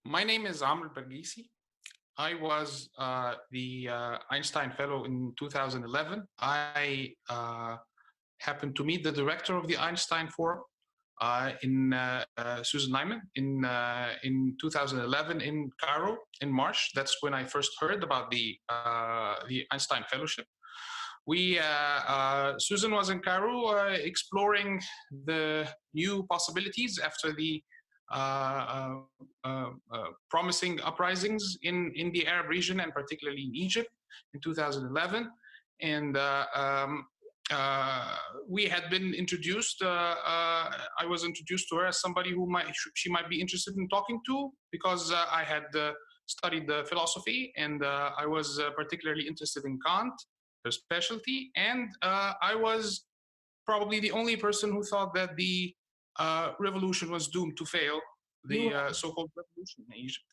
My name is Amr Bargisi. I was the Einstein Fellow in 2011. I happened to meet the director of the Einstein Forum in Susan Lyman in 2011 in Cairo in March. That's when I first heard about the Einstein Fellowship. Susan was in Cairo exploring the new possibilities after the promising uprisings in the Arab region and particularly in Egypt in 2011. And we had been introduced. I was introduced to her as somebody who she might be interested in talking to because I had studied philosophy and I was particularly interested in Kant, her specialty, and I was probably the only person who thought that the revolution was doomed to fail, the so-called revolution in Egypt.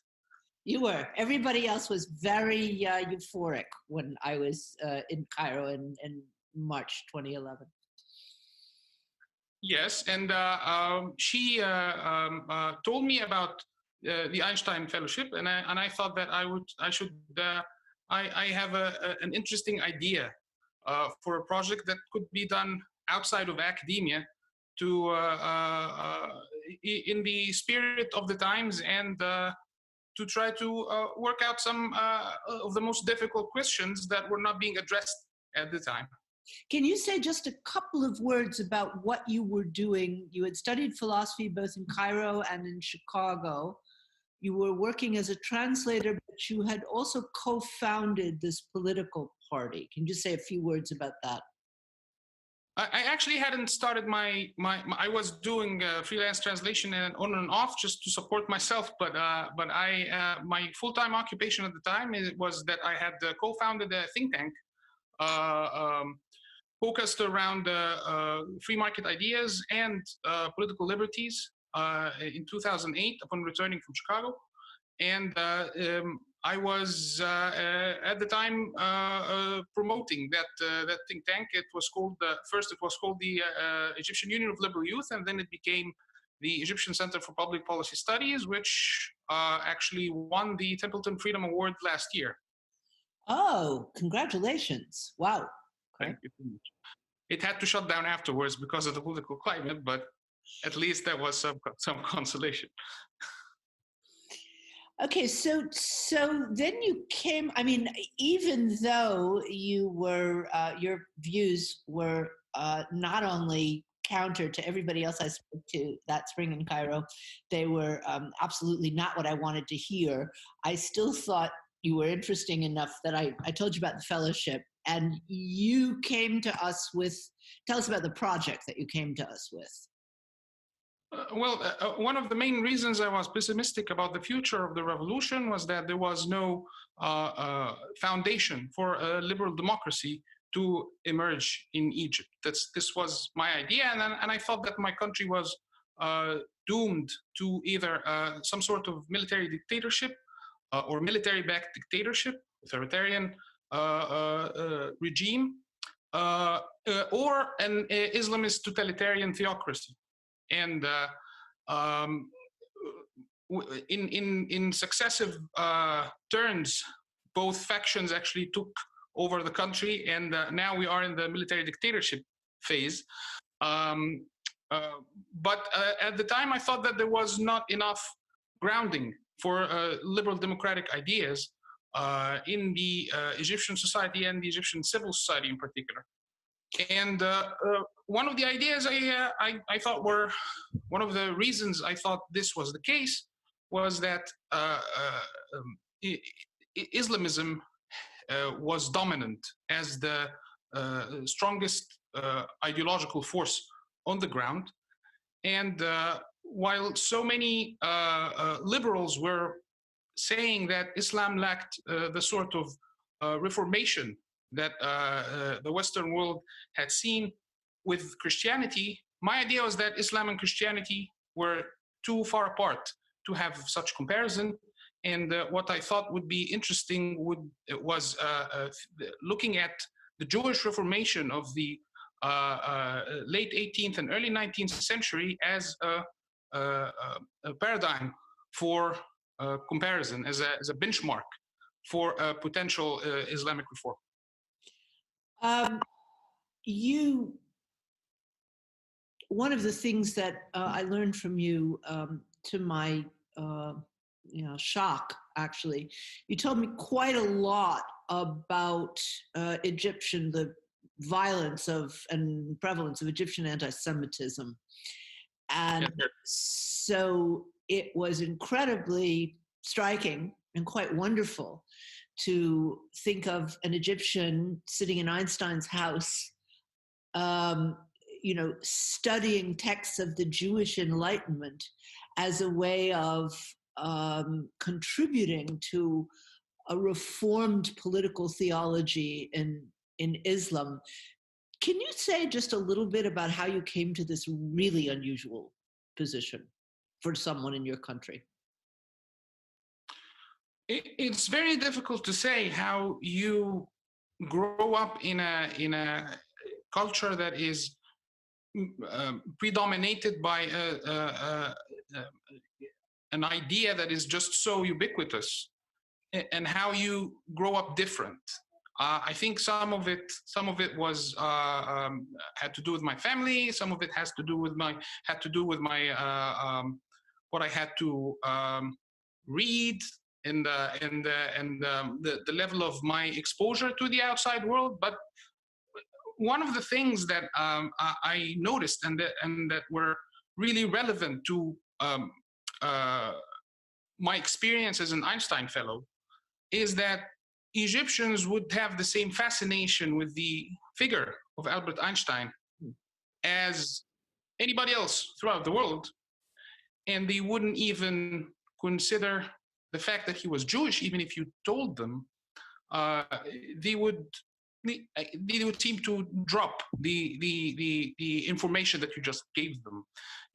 You were. Everybody else was very euphoric when I was in Cairo in March 2011. Yes, and she told me about the Einstein Fellowship, and I thought that I have an interesting idea for a project that could be done outside of academia to in the spirit of the times and to try to work out some of the most difficult questions that were not being addressed at the time. Can you say just a couple of words about what you were doing? You had studied philosophy both in Cairo and in Chicago. You were working as a translator, but you had also co-founded this political party. Can you say a few words about that? I actually hadn't started I was doing freelance translation and on and off just to support myself, but my full-time occupation at the time was that I had co-founded a think tank focused around free market ideas and political liberties in 2008 upon returning from Chicago. And I was at the time promoting that think tank. It was called first. It was called the Egyptian Union of Liberal Youth, and then it became the Egyptian Center for Public Policy Studies, which actually won the Templeton Freedom Award last year. Oh, congratulations! Wow. Thank you very much. It had to shut down afterwards because of the political climate, but at least there was some consolation. Okay, so then you came. I mean, even though you were, your views were not only counter to everybody else I spoke to that spring in Cairo, they were absolutely not what I wanted to hear. I still thought you were interesting enough that I told you about the fellowship, and you came to us with. Tell us about the project that you came to us with. One of the main reasons I was pessimistic about the future of the revolution was that there was no foundation for a liberal democracy to emerge in Egypt. This was my idea, and I thought that my country was doomed to either some sort of military dictatorship or military-backed dictatorship, authoritarian regime, or an Islamist totalitarian theocracy. And in successive turns, both factions actually took over the country, and now we are in the military dictatorship phase. But at the time, I thought that there was not enough grounding for liberal democratic ideas in the Egyptian society and the Egyptian civil society in particular. And one of the ideas I thought were, one of the reasons I thought this was the case was that Islamism was dominant as the strongest ideological force on the ground. And while so many liberals were saying that Islam lacked the sort of reformation that the Western world had seen with Christianity, my idea was that Islam and Christianity were too far apart to have such comparison. And what I thought would be interesting was looking at the Jewish Reformation of the late 18th and early 19th century as a paradigm for comparison, as a benchmark for potential Islamic reform? You One of the things that I learned from you, to my shock, actually, you told me quite a lot about the violence of and prevalence of Egyptian anti-Semitism, and Yes, so it was incredibly striking and quite wonderful to think of an Egyptian sitting in Einstein's house, um, studying texts of the Jewish Enlightenment as a way of contributing to a reformed political theology in Islam. Can you say just a little bit about how you came to this really unusual position for someone in your country? It's very difficult to say how you grow up in a culture that is predominated by an idea that is just so ubiquitous, and how you grow up different. I think some of it was had to do with my family. Some of it had to do with my what I had to read, and the level of my exposure to the outside world. But one of the things that I noticed, and that were really relevant to my experience as an Einstein Fellow, is that Egyptians would have the same fascination with the figure of Albert Einstein as anybody else throughout the world, and they wouldn't even consider the fact that he was Jewish. Even if you told them, uh, they would they would seem to drop the information that you just gave them,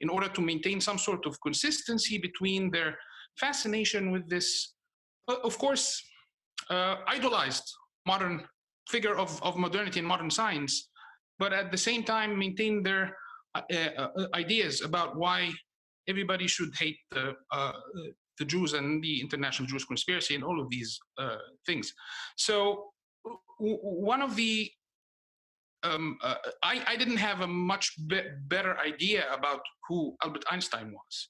in order to maintain some sort of consistency between their fascination with this, of course, idolized modern figure of modernity and modern science, but at the same time maintain their ideas about why everybody should hate the Jews and the international Jewish conspiracy and all of these things. So one of the I didn't have a much better idea about who Albert Einstein was,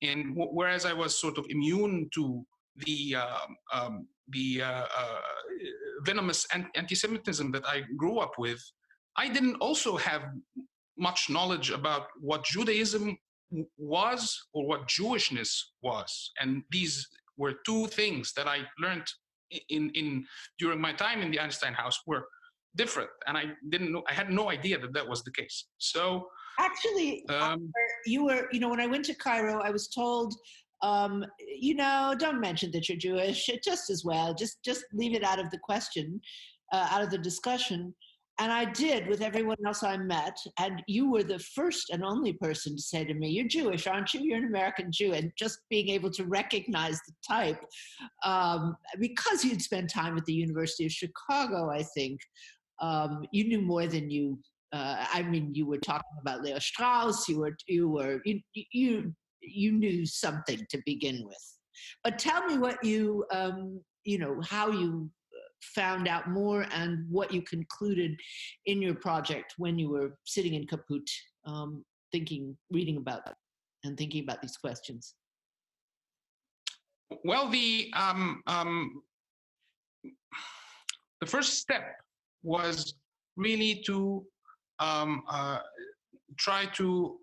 and whereas I was sort of immune to the venomous anti-Semitism that I grew up with, I didn't also have much knowledge about what Judaism was or what Jewishness was, and these were two things that I learned in during my time in the Einstein house were different, and I didn't know. I had no idea that that was the case. So Actually, you were, when I went to Cairo, I was told, don't mention that you're Jewish, just as well. Just leave it out of the question, out of the discussion. And I did with everyone else I met. And you were the first and only person to say to me, "You're Jewish, aren't you? You're an American Jew." And just being able to recognize the type, because you'd spent time at the University of Chicago, I think, you knew more than you. I mean, you were talking about Leo Strauss. You knew something to begin with. But tell me what how you found out more and what you concluded in your project when you were sitting in Caputh, reading about and thinking about these questions. Well, the first step was really to try to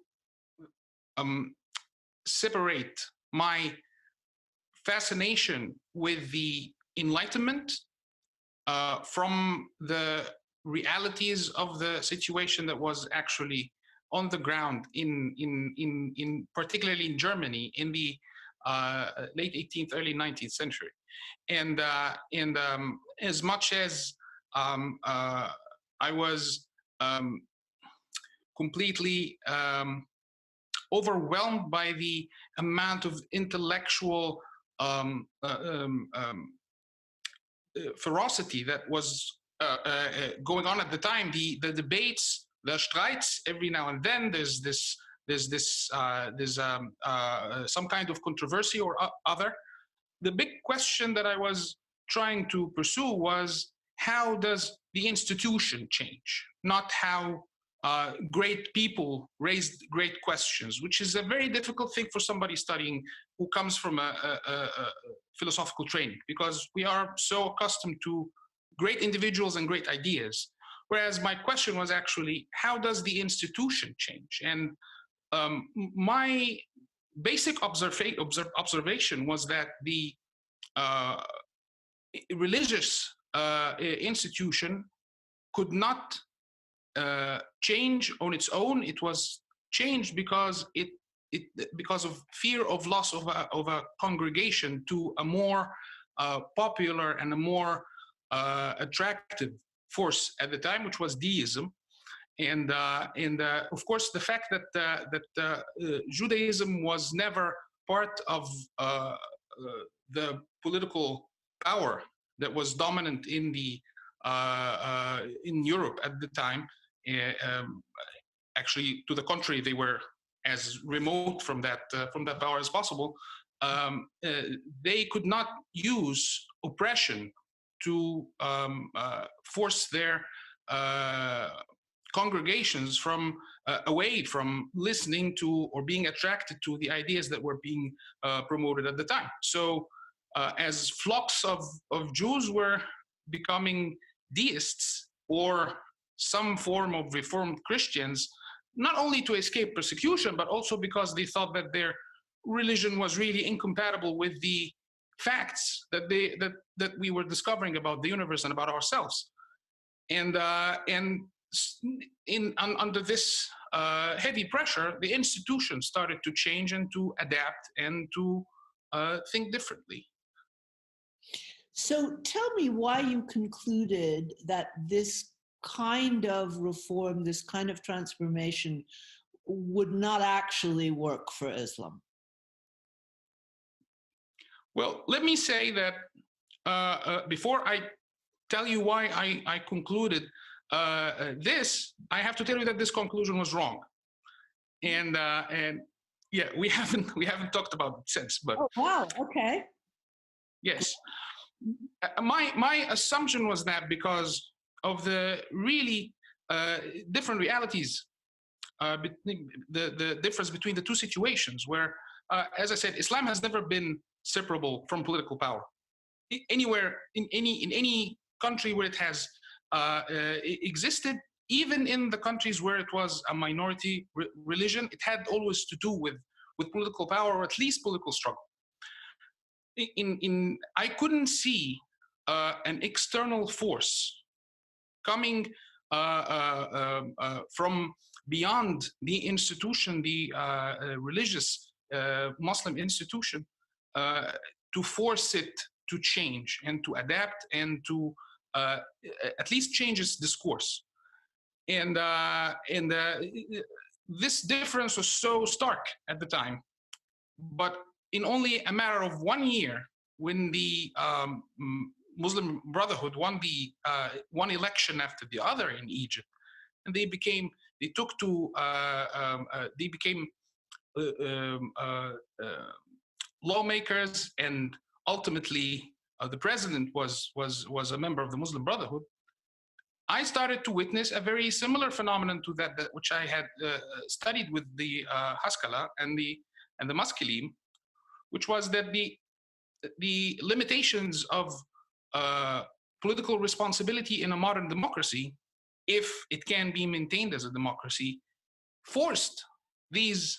separate my fascination with the Enlightenment from the realities of the situation that was actually on the ground in particularly in Germany in the late 18th, early 19th century, and as much as I was completely overwhelmed by the amount of intellectual ferocity that was going on at the time. The debates, the streits, every now and then there's some kind of controversy or other. the big question that I was trying to pursue was, how does the institution change, not how great people raised great questions, which is a very difficult thing for somebody studying who comes from a philosophical training, because we are so accustomed to great individuals and great ideas. Whereas my question was actually, how does the institution change? And my basic observation was that the uh, religious institution could not change on its own. It was changed because because of fear of loss of a congregation to a more popular and a more attractive force at the time, which was deism. And of course, the fact that Judaism was never part of the political power that was dominant in Europe at the time. Um, Actually, to the contrary, they were as remote from that power as possible. They could not use oppression to force their uh, congregations from away from listening to or being attracted to the ideas that were being promoted at the time. So as flocks of Jews were becoming deists or some form of reformed Christians, not only to escape persecution, but also because they thought that their religion was really incompatible with the facts that we were discovering about the universe and about ourselves. And under this heavy pressure, the institution started to change and to adapt and to think differently. So tell me why you concluded that this kind of reform, this kind of transformation would not actually work for Islam. Well, let me say that before I tell you why I concluded this, I have to tell you that this conclusion was wrong. And yeah, we haven't talked about it since. But oh wow, okay. Yes, my assumption was that because of the really different realities, the difference between the two situations, where, as I said, Islam has never been separable from political power. Anywhere in any country where it has existed, even in the countries where it was a minority religion, it had always to do with political power, or at least political struggle. I couldn't see an external force coming from beyond the institution, the religious Muslim institution, to force it to change and to adapt and to at least change its discourse. And this difference was so stark at the time. But in only a matter of 1 year, when the Muslim Brotherhood won the one election after the other in Egypt, and they became lawmakers, and ultimately the president was a member of the Muslim Brotherhood. I started to witness a very similar phenomenon to that which I had studied with the Haskalah and the Maskilim, which was that the limitations of political responsibility in a modern democracy, if it can be maintained as a democracy, forced these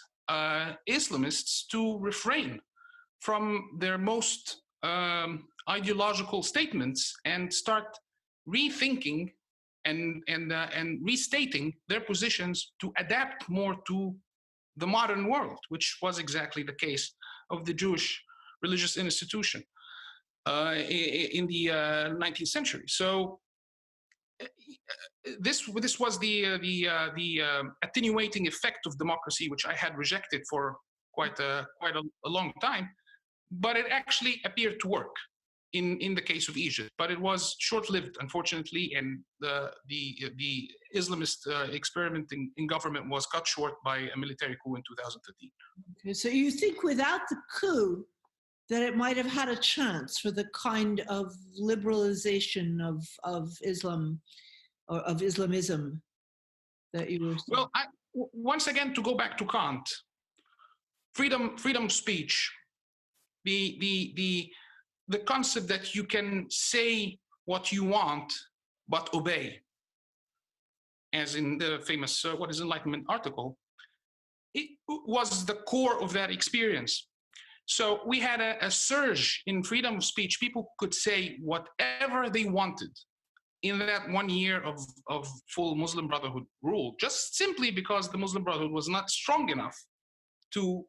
Islamists to refrain from their most ideological statements and start rethinking and restating their positions to adapt more to the modern world, which was exactly the case of the Jewish religious institution in the 19th century. So this was the attenuating effect of democracy, which I had rejected for quite a long time, but it actually appeared to work in the case of Egypt. But it was short-lived, unfortunately, and the Islamist experiment in government was cut short by a military coup in 2013. Okay, so you think without the coup, that it might have had a chance for the kind of liberalization of Islam or of Islamism that you were saying? Well, once again, to go back to Kant, freedom of speech, the concept that you can say what you want but obey, as in the famous What is Enlightenment article, it was the core of that experience. So we had a surge in freedom of speech. People could say whatever they wanted in that 1 year of full Muslim Brotherhood rule, just simply because the Muslim Brotherhood was not strong enough to,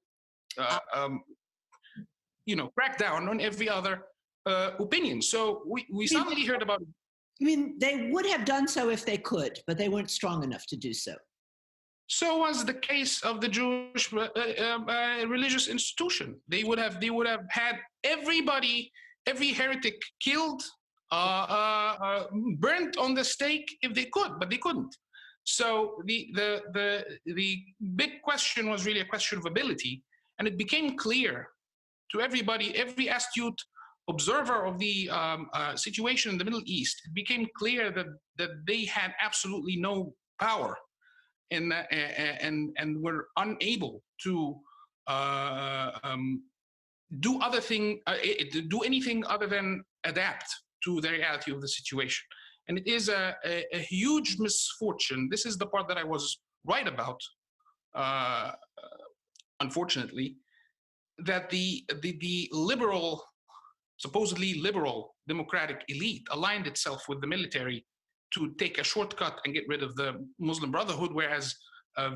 crack down on every other opinion. So we suddenly heard about. I mean, they would have done so if they could, but they weren't strong enough to do so. So was the case of the Jewish religious institution. They would have had everybody, every heretic killed, burnt on the stake if they could, but they couldn't. So the big question was really a question of ability, and it became clear to everybody, every astute observer of the situation in the Middle East. It became clear that they had absolutely no power. And were unable to do anything other than adapt to the reality of the situation. And it is a huge misfortune. This is the part that I was right about, unfortunately, that the liberal, supposedly liberal democratic elite aligned itself with the military to take a shortcut and get rid of the Muslim Brotherhood, whereas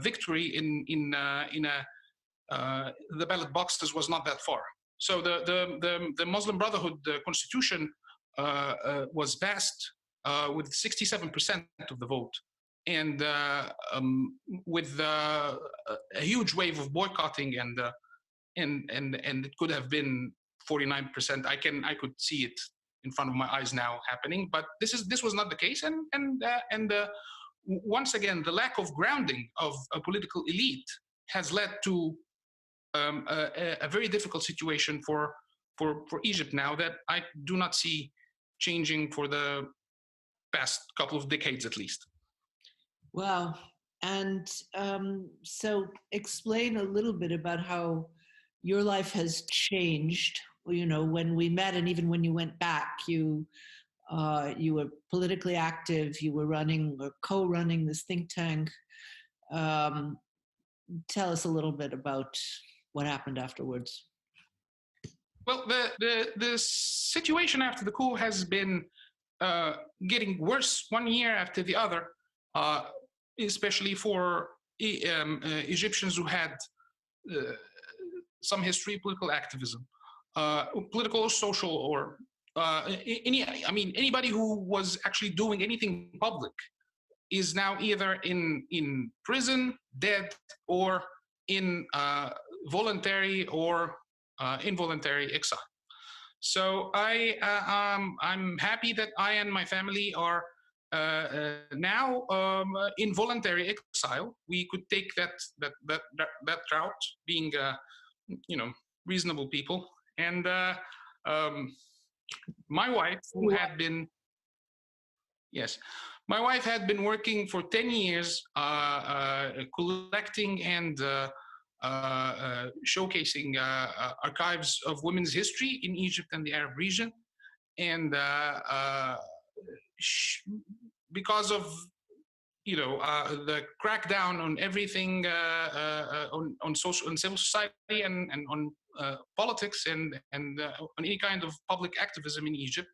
victory in the ballot boxes was not that far. So the Muslim Brotherhood constitution was passed with 67% of the vote, and with a huge wave of boycotting, and it could have been 49%. I could see it in front of my eyes now happening, but this was not the case, and once again, the lack of grounding of a political elite has led to a very difficult situation for Egypt now that I do not see changing for the past couple of decades at least. Wow. And so explain a little bit about how your life has changed. You know, when we met, and even when you went back, you were politically active. You were running or co-running this think tank. Tell us a little bit about what happened afterwards. Well, the situation after the coup has been getting worse 1 year after the other, especially for Egyptians who had some history, political activism. Political or social, or anybody who was actually doing anything public is now either in prison, dead, or in voluntary or involuntary exile. So I'm happy that I and my family are now in voluntary exile. We could take that route, being reasonable people. And my wife, who had been, my wife had been working for 10 years, collecting and showcasing archives of women's history in Egypt and the Arab region. And because of the crackdown on everything, on social and civil society, and on politics, and on any kind of public activism in Egypt,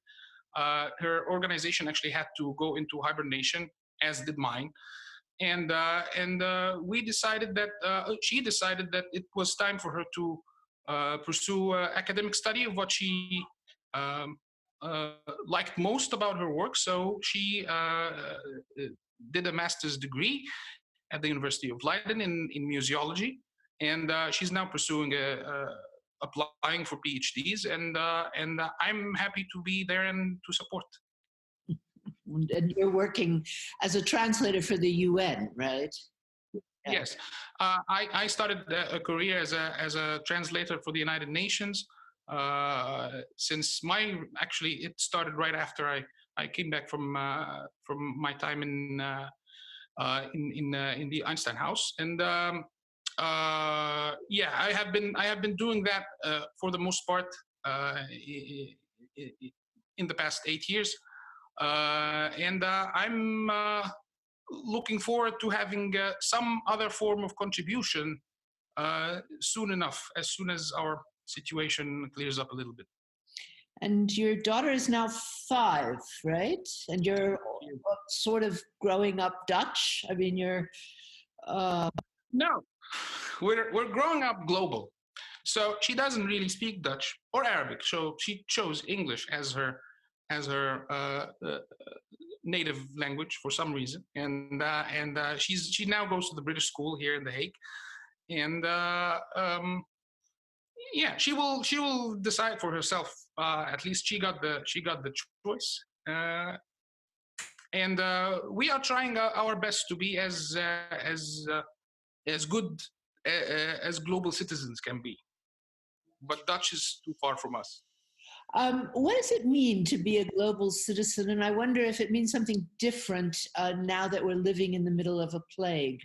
her organization actually had to go into hibernation, as did mine. And we decided that she decided that it was time for her to pursue academic study of what she liked most about her work. So she did a master's degree at the University of Leiden in museology, and she's now pursuing applying for PhDs, and I'm happy to be there and to support. And you're working as a translator for the UN, right? Yeah. Yes, I started a career as a translator for the United Nations since actually it started right after I came back from my time in the Einstein house, and yeah, I have been doing that for the most part in the past 8 years, and I'm looking forward to having some other form of contribution soon enough, as soon as our situation clears up a little bit. And your daughter is now 5, right? And you're sort of growing up Dutch. I mean, you're. No, we're growing up global. So she doesn't really speak Dutch or Arabic. So she chose English as her native language for some reason, and she now goes to the British school here in The Hague, and yeah, she will decide for herself. At least she got the choice, and we are trying our best to be as good as global citizens can be. But Dutch is too far from us. What does it mean to be a global citizen? And I wonder if it means something different now that we're living in the middle of a plague.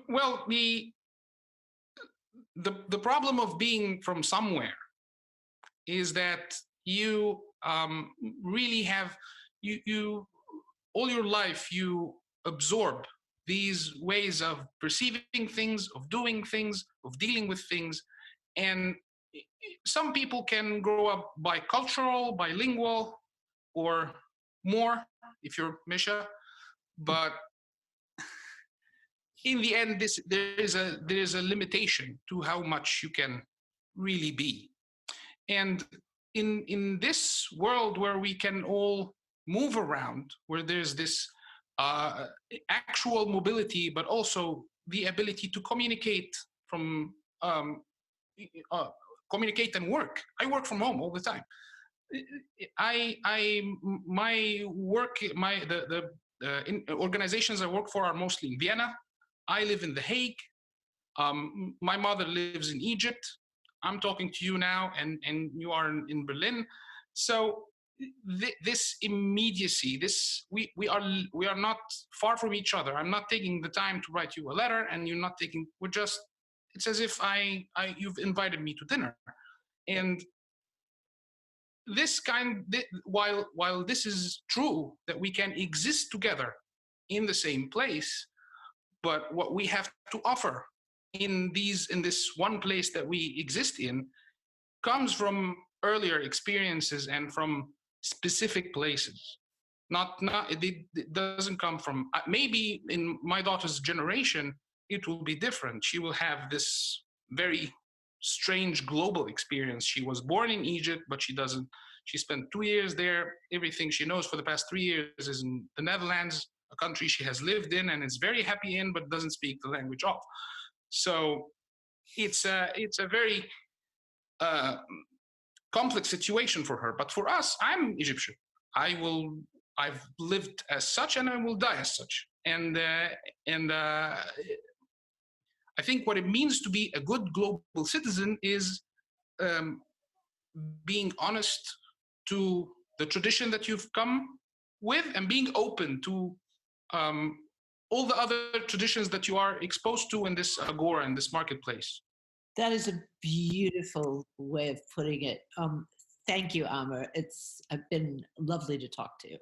Well, the problem of being from somewhere is that you really have you all your life you absorb these ways of perceiving things, of doing things, of dealing with things, and some people can grow up bicultural, bilingual, or more if you're Misha, but in the end, there is a limitation to how much you can really be. And in this world where we can all move around, where there's this actual mobility, but also the ability to communicate from communicate and work. I work from home all the time. My work, the organizations I work for are mostly in Vienna. I live in The Hague. My mother lives in Egypt. I'm talking to you now, and you are in Berlin. So this immediacy, we are not far from each other. I'm not taking the time to write you a letter, and you're not taking. We're just. It's as if you've invited me to dinner, and while this is true that we can exist together in the same place, but what we have to offer in this one place that we exist in comes from earlier experiences and from specific places. It doesn't come from, maybe in my daughter's generation it will be different. She will have this very strange global experience. She was born in Egypt, but she spent 2 years there. Everything she knows for the past 3 years is in the Netherlands, a country she has lived in and is very happy in, but doesn't speak the language of. So it's a very complex situation for her. But for us, I'm Egyptian. I've lived as such, and I will die as such. And I think what it means to be a good global citizen is being honest to the tradition that you've come with, and being open to all the other traditions that you are exposed to in this agora, in this marketplace. That is a beautiful way of putting it. Thank you, Amr. It's been lovely to talk to you.